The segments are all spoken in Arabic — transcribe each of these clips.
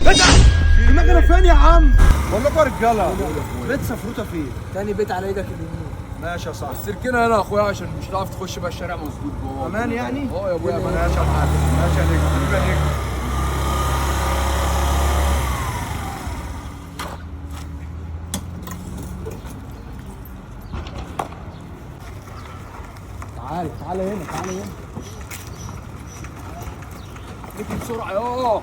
فتح المكنه فين يا عم؟ بقول لكم يا رجاله، بيت سفروته فين؟ تاني بيت على ايدك اليمين. ماشي يا صاحبي. السركنه هنا يا اخويا عشان مش هتعرف تخش بقى الشارع مظبوط جوه. امان يعني؟ اه يا ابويا امان. ماشي يا معلم، ماشي يا نجم، حبيبي يا نجم. تعالى هنا ليك بسرعه ياه.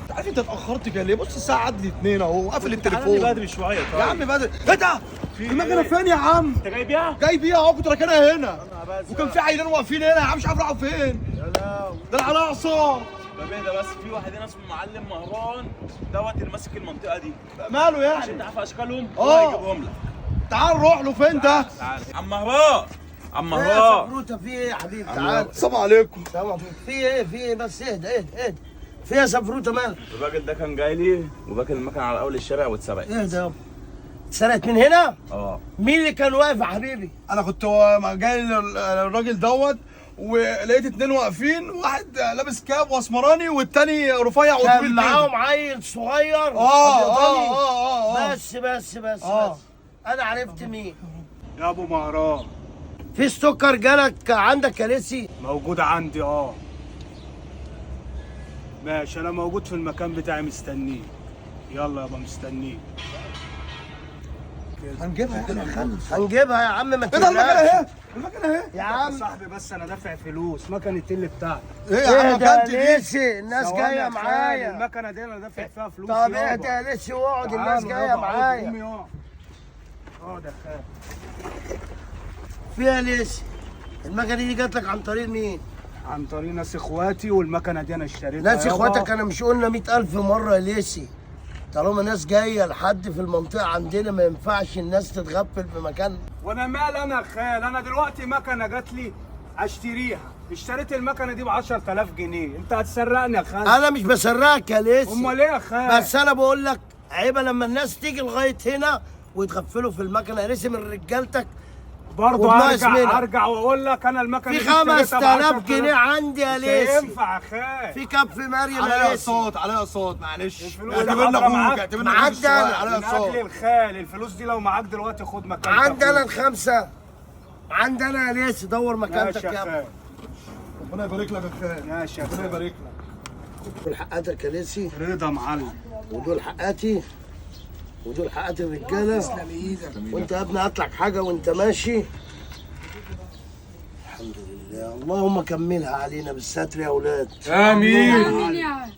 انت عارف انت اتاخرت كده ليه؟ بص الساعه عدت 2 اهو، قافل تعالى التليفون. بدري شويه. يا عم بدري. ايه ده؟ المكنه فين يا عم؟ انت جاي بيها؟ جاي بيها اهو، كنت راكنها هنا. انا بس وكان في عيلين واقفين هنا يا عم، مش عارف راحوا فين. يا لا ده انا على اعصاب. طب ايه ده؟ بس في واحد هنا اسمه معلم مهران دوت اللي ماسك المنطقه دي، ماله عشان يعني؟ تعرف اشكالهم اه. هو هيجيبهم لك. تعال نروح له، فين ده؟ تعالى عم مهران، عم يا مهران. سفروته في ايه يا حبيبي؟ تعال. السلام عليكم. تمام. في ايه بس اهدى. في ايه يا سفروته مالك؟ الراجل ده كان جاي لي وباكل المكنه على اول الشارع واتسرقت. اهدى يابا. اتسرقت من هنا؟ اه. مين اللي كان واقف يا حبيبي؟ انا كنت جاي للراجل دوت، ولقيت 2 واقفين، واحد لابس كاب واسمراني والتاني رفيع كان وطويل معاهم عيل صغير اه. بس آه. انا عرفت مين. يا ابو مهران، في ستوكر جالك عندك يا ليسي؟ موجود عندي ماشي، انا موجود في المكان بتاعي مستنيك. يلا يابا مستنيك. هنجيبها يا عم، ما ايه ده؟ المكنه تقلقش اهي، المكنه اهي. يا يا عم. صاحبي بس انا دافع فلوس، مكنة اللي بتاعتي. ايه يا عم اهدى يا مكانتي دي؟ ليسي، الناس ثواني جايه يا خالد، معايا. المكنة دي انا دافع فيها فلوس. طب اهدى يا ليسي واقعد، الناس جايه معايا. اقعد يا خالد. فيها ليسي. المكنه دي جات لك عن طريق مين؟ عن طريق ناس اخواتي، والمكنة دي انا اشتريتها. ناس يابا. اخواتك انا مش قلنا 100,000 مرة يا ليسي؟ طالما ناس جاية لحد في المنطقة عندنا ما ينفعش الناس تتغفل في مكان. وانا مال انا يا خال، انا دلوقتي مكنة جات لي اشتريها، اشتريت المكنة دي ب 10,000 جنيه، انت هتسرقني يا خال؟ انا مش بسرقك يا ليسي. امال ايه يا خال؟ بس انا بقول لك عيبة لما الناس تيجي لغاية هنا ويتغفلوا في المكنة يا ليسي من رجالتك. برضه وبناقص منها. ارجع واقول لك انا المكنة في دي اشتريتها ب 5000 جنيه 10,000. عندي يا مش ليسي. هينفع يا خال. في كف مريم عليا يا ليسي. اقساط، عليا اقساط، معلش. الفلوس اعتبرنا حاضرة معاك. اخوك، اعتبرنا معاك اخوك الصغير، ده. عليا من اقساط. اجل الخال، الفلوس دي لو معاك دلوقتي خد مكانك. عندي انا الخمسة. عندي انا يا ليسي، دور مكانتك ماشي يا يا ابني. خال. ربنا يبارك لك يا خال. ماشي يا ربنا خال. يبارك لك. دول حقاتك يا ليسي، رضا معلم. ودول حقاتي، ودول حقات الرجاله. وانت يا ابني هات لك حاجه وانت ماشي. الحمد لله، اللهم كملها علينا بالستر يا اولاد. امين. آمين يا عم.